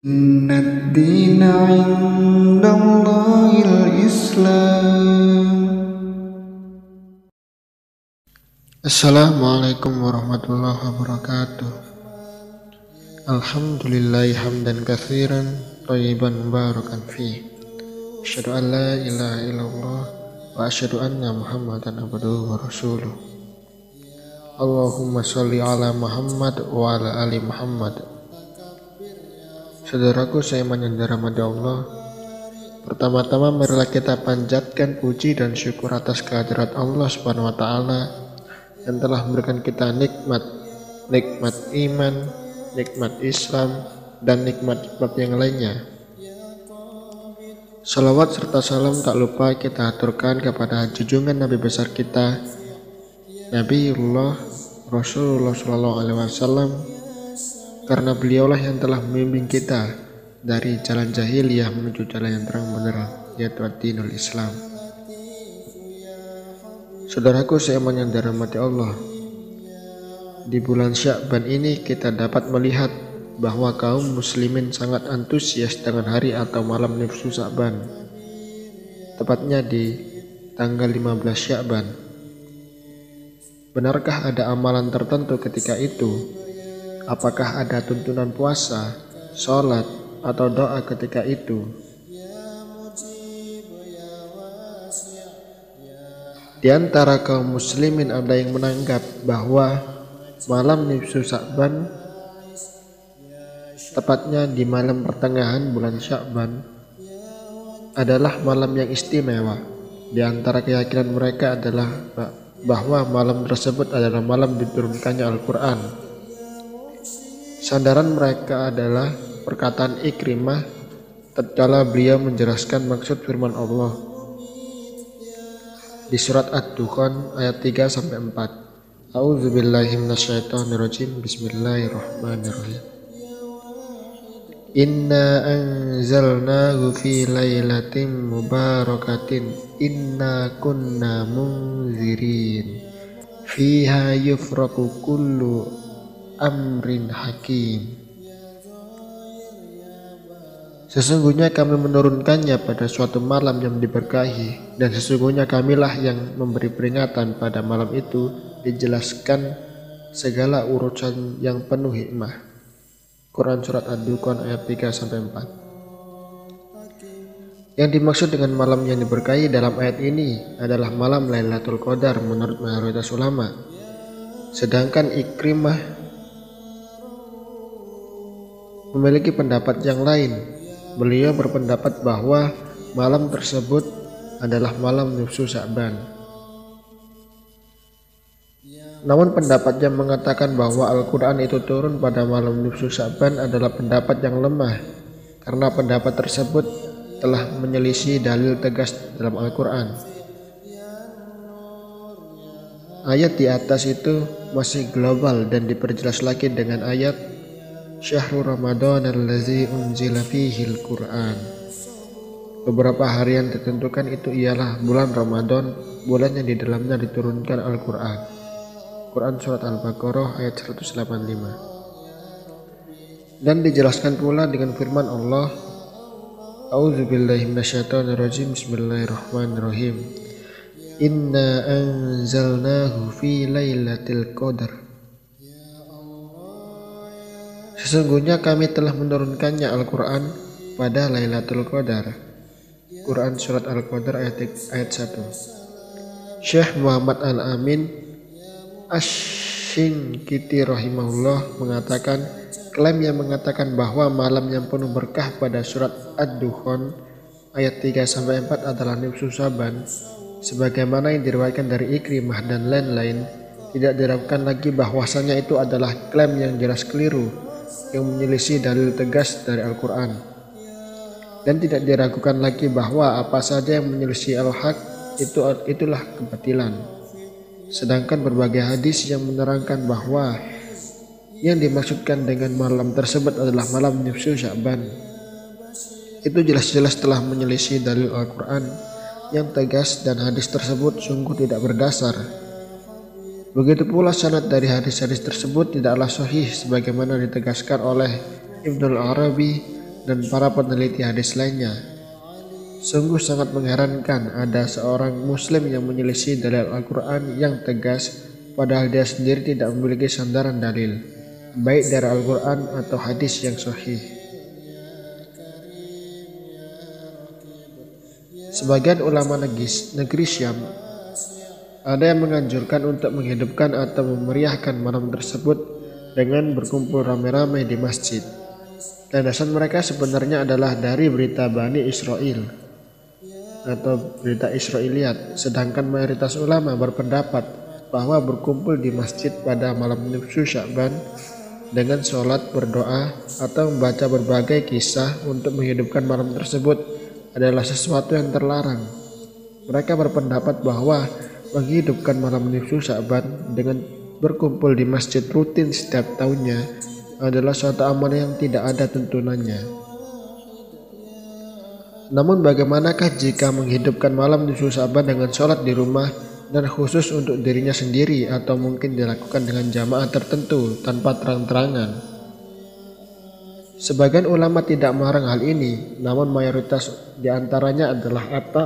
Inna ad-dina 'indallahil Islam. Assalamualaikum warahmatullahi wabarakatuh. Alhamdulillahi hamdan katsiran thayyiban mubarakan fi. Asyhadu an la ilaha illallah wa asyhadu anna Muhammadan abduhu wa rasuluh. Allahumma sholli ala Muhammad wa ala ali Muhammad. Saudaraku seiman yang dirahmati Allah, pertama-tama marilah kita panjatkan puji dan syukur atas kehadirat Allah Subhanahu wa taala yang telah memberikan kita nikmat iman, nikmat Islam, dan nikmat yang lainnya. Salawat serta salam tak lupa kita aturkan kepada junjungan Nabi besar kita, Nabiullah Rasulullah SAW, karena beliaulah yang telah membimbing kita dari jalan jahiliyah menuju jalan yang terang benderang, yaitu ad-dinul Islam. Saudaraku seiman yang dirahmati Allah, di bulan Sya'ban ini kita dapat melihat bahwa kaum muslimin sangat antusias dengan hari atau malam nisfu Sya'ban, tepatnya di tanggal 15 Sya'ban. Benarkah ada amalan tertentu ketika itu? Apakah ada tuntunan puasa, sholat, atau doa ketika itu? Di antara kaum muslimin ada yang menganggap bahwa malam nisfu Sya'ban, tepatnya di malam pertengahan bulan Sya'ban, adalah malam yang istimewa. Di antara keyakinan mereka adalah bahwa malam tersebut adalah malam diturunkannya Al-Quran. Sandaran mereka adalah perkataan Ikrimah tatkala beliau menjelaskan maksud firman Allah di surat Ad-Dukhan ayat 3-4. A'udzubillahi minasyaitonirrajim. Bismillahirrahmanirrahim. Inna anzalnahu fi lailatin mubarakatin inna kunna munzirin fiha yufraqu kullu amrin hakim. Sesungguhnya kami menurunkannya pada suatu malam yang diberkahi, dan sesungguhnya kamilah yang memberi peringatan pada malam itu dijelaskan segala urusan yang penuh hikmah. Quran surat Ad-Dukhan ayat 3-4. Yang dimaksud dengan malam yang diberkahi dalam ayat ini adalah malam Lailatul Qadar menurut mayoritas ulama. Sedangkan Ikrimah memiliki pendapat yang lain. Beliau berpendapat bahwa malam tersebut adalah malam nisfu Sya'ban. Namun pendapat yang mengatakan bahwa Al-Quran itu turun pada malam nisfu Sya'ban adalah pendapat yang lemah, karena pendapat tersebut telah menyelisih dalil tegas dalam Al-Quran. Ayat di atas itu masih global dan diperjelas lagi dengan ayat Syahrul Ramadan allazi unzila fihil Qur'an. Beberapa hari yang ditentukan itu ialah bulan Ramadan, bulan yang di dalamnya diturunkan Al-Quran. Quran surat Al-Baqarah ayat 185. Dan dijelaskan pula dengan firman Allah, A'udzubillahi minasyaitonirrajim. Bismillahirrahmanirrahim. Inna anzalnahu fi lailatul qadar. Sesungguhnya kami telah menurunkannya Al-Quran pada Lailatul Qadar. Quran surat Al-Qadar ayat 1. Syekh Muhammad Al-Amin Asy-Syinkiti rahimahullah mengatakan, klaim yang mengatakan bahwa malam yang penuh berkah pada surat Ad-Dukhan ayat 3-4 adalah nisfu Sya'ban, sebagaimana yang diriwayatkan dari Ikrimah dan lain-lain, tidak diragukan lagi bahwasanya itu adalah klaim yang jelas keliru, yang menyelisih dalil tegas dari Al-Quran. Dan tidak diragukan lagi bahwa apa saja yang menyelisih al-haq itulah kebatilan. Sedangkan berbagai hadis yang menerangkan bahwa yang dimaksudkan dengan malam tersebut adalah malam nisfu Sya'ban, itu jelas-jelas telah menyelisih dalil Al-Quran yang tegas, dan hadis tersebut sungguh tidak berdasar. Begitu pula sanad dari hadis-hadis tersebut tidaklah sahih sebagaimana ditegaskan oleh Ibnul Arabi dan para peneliti hadis lainnya. Sungguh sangat mengherankan ada seorang muslim yang menyelisih dalil Al-Quran yang tegas, padahal dia sendiri tidak memiliki sandaran dalil, baik dari Al-Quran atau hadis yang sahih. Sebagian ulama negeri Syam ada yang menganjurkan untuk menghidupkan atau memeriahkan malam tersebut dengan berkumpul ramai-ramai di masjid. Landasan mereka sebenarnya adalah dari berita Bani Israel atau berita Israiliyat, sedangkan mayoritas ulama berpendapat bahwa berkumpul di masjid pada malam nisfu Sya'ban dengan sholat, berdoa, atau membaca berbagai kisah untuk menghidupkan malam tersebut adalah sesuatu yang terlarang. Mereka berpendapat bahwa menghidupkan malam nisfu Sya'ban dengan berkumpul di masjid rutin setiap tahunnya adalah suatu amal yang tidak ada tuntunannya. Namun bagaimanakah jika menghidupkan malam nisfu Sya'ban dengan sholat di rumah dan khusus untuk dirinya sendiri, atau mungkin dilakukan dengan jamaah tertentu tanpa terang-terangan? Sebagian ulama tidak melarang hal ini, namun mayoritas diantaranya adalah Atta,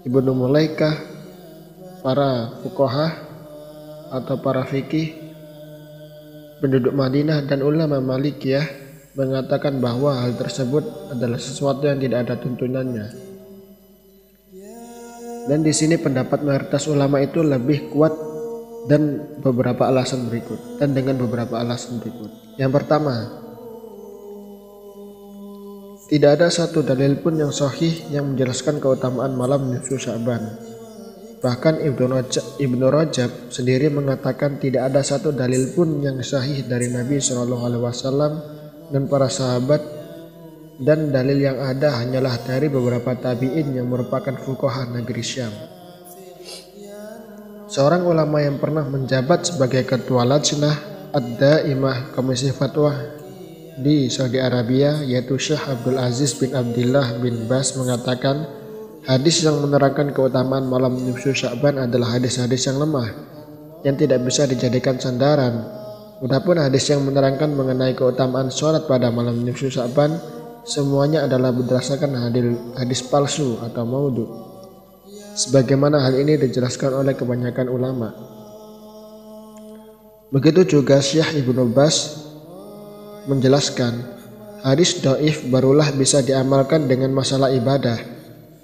Ibnu Mulaikah, para fuqaha atau para fikih, penduduk Madinah dan ulama Malikiyah mengatakan bahwa hal tersebut adalah sesuatu yang tidak ada tuntunannya. Dan di sini pendapat mayoritas ulama itu lebih kuat dan dengan beberapa alasan berikut. Yang pertama, tidak ada satu dalil pun yang sahih yang menjelaskan keutamaan malam nisfu Sya'ban. Bahkan Ibnu Rajab sendiri mengatakan tidak ada satu dalil pun yang sahih dari Nabi SAW dan para sahabat, dan dalil yang ada hanyalah dari beberapa tabi'in yang merupakan fuqaha negeri Syam. Seorang ulama yang pernah menjabat sebagai ketua Lajnah Ad-Daimah Komisi Fatwa di Saudi Arabia, yaitu Syekh Abdul Aziz bin Abdullah bin Bas, mengatakan hadis yang menerangkan keutamaan malam nisfu Sya'ban adalah hadis-hadis yang lemah yang tidak bisa dijadikan sandaran. Adapun hadis yang menerangkan mengenai keutamaan sholat pada malam nisfu Sya'ban semuanya adalah berdasarkan hadis palsu atau maudhu, sebagaimana hal ini dijelaskan oleh kebanyakan ulama. Begitu juga Syekh Ibnu Bas menjelaskan, hadis dhaif barulah bisa diamalkan dengan masalah ibadah.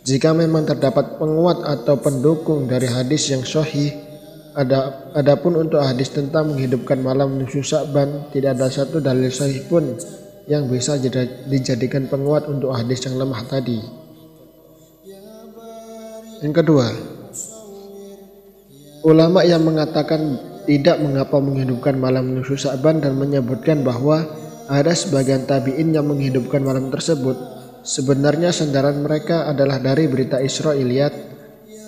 Jika memang terdapat penguat atau pendukung dari hadis yang sahih, adapun untuk hadis tentang menghidupkan malam nisfu Sya'ban, tidak ada satu dalil sahih pun yang bisa dijadikan penguat untuk hadis yang lemah tadi. Yang kedua, ulama yang mengatakan tidak mengapa menghidupkan malam nisfu Sya'ban dan menyebutkan bahwa ada sebagian tabi'in yang menghidupkan malam tersebut, sebenarnya sandaran mereka adalah dari berita Israiliyat.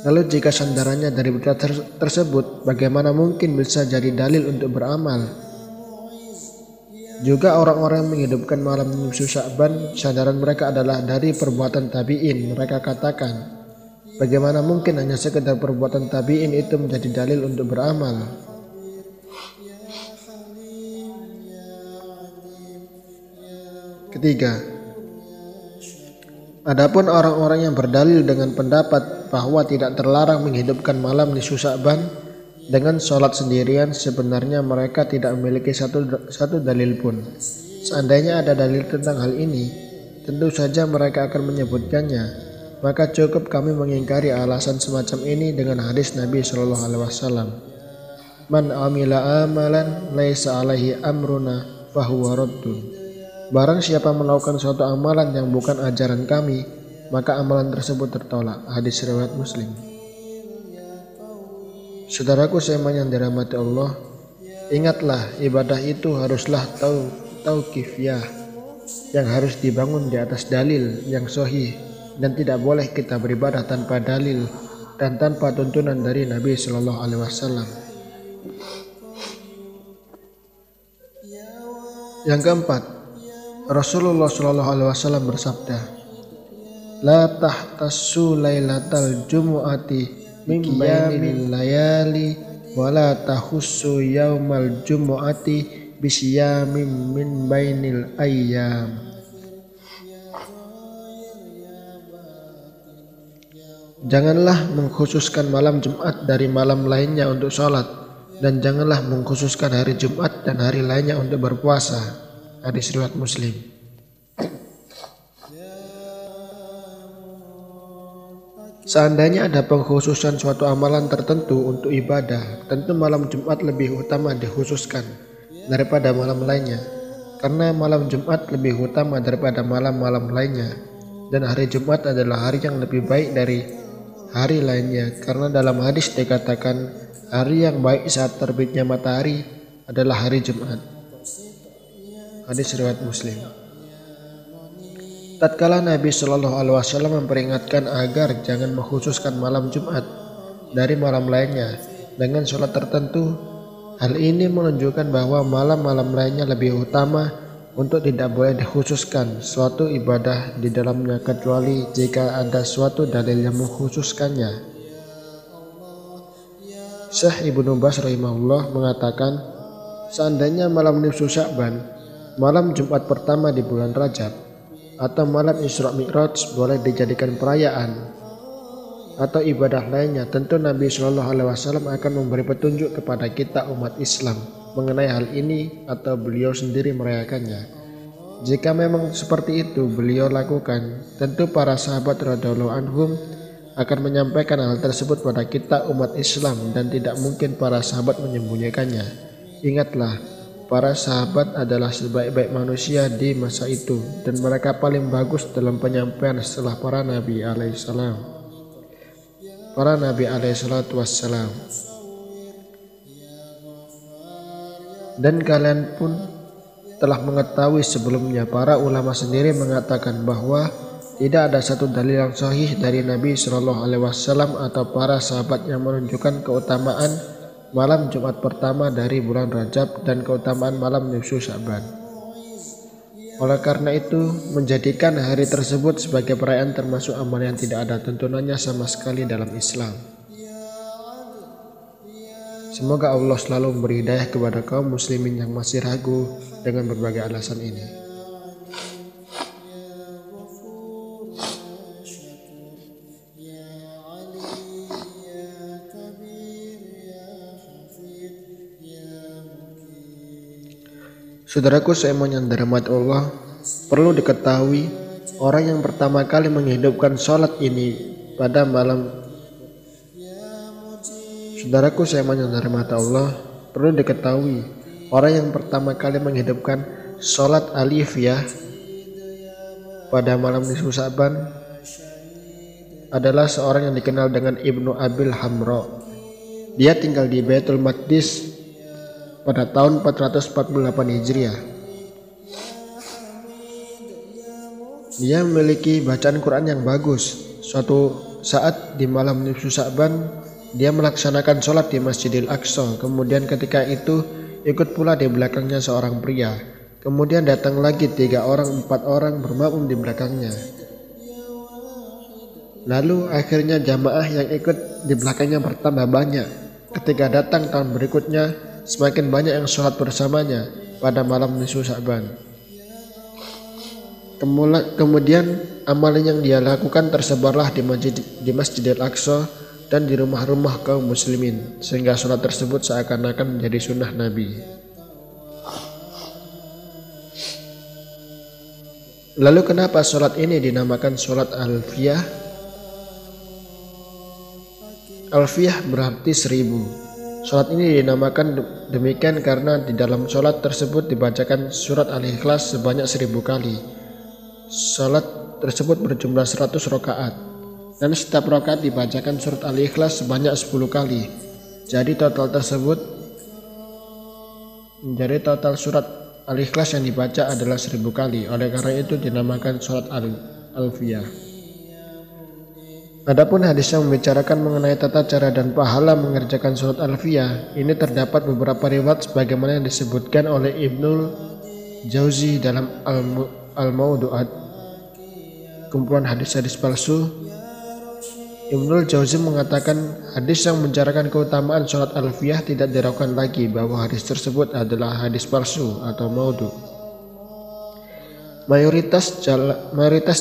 Lalu jika sandarannya dari berita tersebut, bagaimana mungkin bisa jadi dalil untuk beramal? Juga orang-orang yang menghidupkan malam nisfu Sya'ban, sandaran mereka adalah dari perbuatan tabi'in. Mereka katakan, bagaimana mungkin hanya sekedar perbuatan tabi'in itu menjadi dalil untuk beramal? Ketiga, adapun orang-orang yang berdalil dengan pendapat bahwa tidak terlarang menghidupkan malam nisfu Sya'ban dengan sholat sendirian, sebenarnya mereka tidak memiliki satu dalil pun. Seandainya ada dalil tentang hal ini, tentu saja mereka akan menyebutkannya. Maka cukup kami mengingkari alasan semacam ini dengan hadis Nabi SAW. Man amila amalan laisa alaihi amruna fahuwa raddun. Barang siapa melakukan suatu amalan yang bukan ajaran kami, maka amalan tersebut tertolak. Hadis riwayat Muslim. Saudaraku seiman yang dirahmati Allah, ingatlah ibadah itu haruslah tauqifiyah, yang harus dibangun di atas dalil yang sahih, dan tidak boleh kita beribadah tanpa dalil dan tanpa tuntunan dari Nabi SAW. Yang keempat, Rasulullah SAW bersabda, la tahtassu lailatal jumu'ati min qiyamil layali wa la tahussu yaumal jumu'ati bisyamin min bainil ayyam. Janganlah mengkhususkan malam Jumat dari malam lainnya untuk sholat, dan janganlah mengkhususkan hari Jumat dan hari lainnya untuk berpuasa. Hadis riwayat Muslim. Seandainya ada pengkhususan suatu amalan tertentu untuk ibadah, tentu malam Jumat lebih utama dikhususkan daripada malam lainnya, karena malam Jumat lebih utama daripada malam-malam lainnya, dan hari Jumat adalah hari yang lebih baik dari hari lainnya, karena dalam hadis dikatakan hari yang baik saat terbitnya matahari adalah hari Jumat. Hadis riwayat Muslim. Tatkala Nabi Shallallahu Alaihi Wasallam memperingatkan agar jangan mengkhususkan malam Jumat dari malam lainnya dengan sholat tertentu, hal ini menunjukkan bahwa malam-malam lainnya lebih utama untuk tidak boleh dikhususkan suatu ibadah di dalamnya kecuali jika ada suatu dalil yang mengkhususkannya. Syekh Ibnu Baz rahimahullah mengatakan, seandainya malam nisfu Sya'ban, malam Jumat pertama di bulan Rajab, atau malam Isra Mi'raj boleh dijadikan perayaan atau ibadah lainnya, tentu Nabi Shallallahu Alaihi Wasallam akan memberi petunjuk kepada kita umat Islam mengenai hal ini atau beliau sendiri merayakannya. Jika memang seperti itu beliau lakukan, tentu para sahabat radhiyallahu anhum akan menyampaikan hal tersebut pada kita umat Islam dan tidak mungkin para sahabat menyembunyikannya. Ingatlah, para sahabat adalah sebaik-baik manusia di masa itu dan mereka paling bagus dalam penyampaian setelah para nabi alaihissalam. Para nabi alaihissalatu wassalam. Dan kalian pun telah mengetahui sebelumnya, para ulama sendiri mengatakan bahwa tidak ada satu dalil yang sahih dari Nabi Shallallahu Alaihi Wasallam atau para sahabat yang menunjukkan keutamaan malam Jumat pertama dari bulan Rajab dan keutamaan malam nisfu Sya'ban. Oleh karena itu, menjadikan hari tersebut sebagai perayaan termasuk amal yang tidak ada tuntunannya sama sekali dalam Islam. Semoga Allah selalu memberi hidayah kepada kaum muslimin yang masih ragu dengan berbagai alasan ini. Saudaraku seiman yang dirahmati Allah, perlu diketahui orang yang pertama kali menghidupkan sholat ini pada malam. Saudaraku seiman yang dirahmati Allah, perlu diketahui orang yang pertama kali menghidupkan sholat alifiyah pada malam nisfu Sya'ban adalah seorang yang dikenal dengan Ibnu Abil Hamra. Dia tinggal di Baitul Maqdis pada tahun 448 Hijriah. Dia memiliki bacaan Quran yang bagus. Suatu saat di malam nisfu Sya'ban, dia melaksanakan sholat di Masjidil Aqsa. Kemudian ketika itu ikut pula di belakangnya seorang pria. Kemudian datang lagi 3 orang, 4 orang bermakmum di belakangnya. Lalu akhirnya jamaah yang ikut di belakangnya bertambah banyak. Ketika datang tahun berikutnya, semakin banyak yang sholat bersamanya pada malam nisfu Sya'ban. Kemudian amalan yang dia lakukan tersebarlah di Masjidil Aqsa dan di rumah-rumah kaum muslimin, sehingga sholat tersebut seakan-akan menjadi sunnah Nabi. Lalu kenapa sholat ini dinamakan sholat alfiyah? Alfiyah berarti 1000. Sholat ini dinamakan demikian karena di dalam sholat tersebut dibacakan surat Al-Ikhlas sebanyak 1000 kali. Sholat tersebut berjumlah 100 rakaat dan setiap rakaat dibacakan surat Al-Ikhlas sebanyak 10 kali. Jadi total surat Al-Ikhlas yang dibaca adalah 1000 kali. Oleh karena itu dinamakan sholat alfiyah. Adapun hadis yang membicarakan mengenai tata cara dan pahala mengerjakan sholat alfiyah, ini terdapat beberapa riwayat sebagaimana yang disebutkan oleh Ibnul Jauzi dalam Al-Mawdu'at, kumpulan hadis-hadis palsu. Ibnul Jauzi mengatakan hadis yang membicarakan keutamaan sholat alfiyah tidak diragukan lagi bahwa hadis tersebut adalah hadis palsu atau maudhu. Mayoritas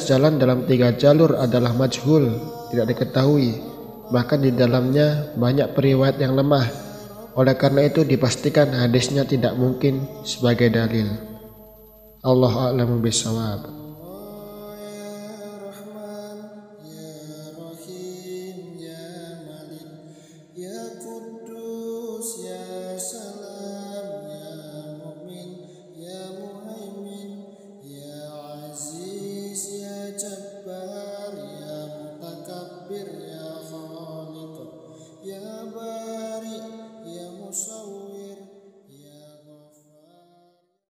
jalan dalam 3 jalur adalah majhul, tidak diketahui. Bahkan di dalamnya banyak periwayat yang lemah. Oleh karena itu dipastikan hadisnya tidak mungkin sebagai dalil. Allahu a'lamu bishawab.